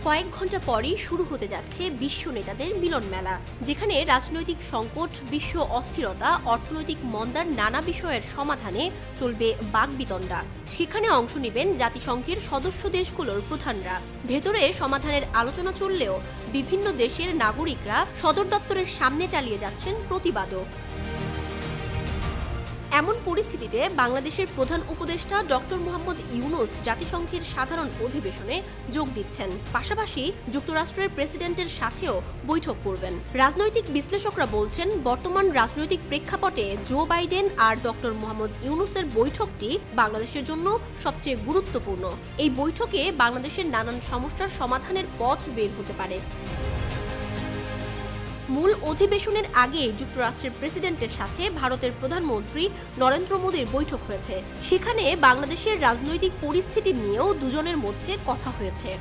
কয়েক ঘন্টা পরেই শুরু হতে যাচ্ছে বিশ্ব নেতাদের মিলন মেলা, যেখানে রাজনৈতিক সংকট, বিশ্ব অস্থিরতা, অর্থনৈতিক মন্দার নানা বিষয়ের সমাধানে চলবে বাকবিতণ্ডা। সেখানে অংশ নেবেন জাতিসংঘের সদস্য দেশগুলোর প্রধানরা। ভেতরে সমাধানের আলোচনা চললেও বিভিন্ন দেশের নাগরিকরা সদর দপ্তরের সামনে চালিয়ে যাচ্ছেন প্রতিবাদও। এমন পরিস্থিতিতে বাংলাদেশের প্রধান উপদেষ্টা ডক্টর মোহাম্মদ ইউনূস জাতিসংঘের সাধারণ অধিবেশনে যোগ দিচ্ছেন, পাশাপাশি যুক্তরাষ্ট্রের প্রেসিডেন্টের সাথেও বৈঠক করবেন। রাজনৈতিক বিশ্লেষকরা বলছেন, বর্তমান রাজনৈতিক প্রেক্ষাপটে জো বাইডেন আর ডক্টর মোহাম্মদ ইউনূসের বৈঠকটি বাংলাদেশের জন্য সবচেয়ে গুরুত্বপূর্ণ। এই বৈঠকে বাংলাদেশের নানান সমস্যার সমাধানের পথ বের হতে পারে। মূল অধিবেশনের আগে যুক্তরাষ্ট্রের প্রেসিডেন্টের সাথে ভারতের প্রধানমন্ত্রী নরেন্দ্র মোদীর বৈঠক হয়েছে। সেখানে বাংলাদেশের রাজনৈতিক পরিস্থিতি নিয়েও দুজনের মধ্যে কথা হয়েছে।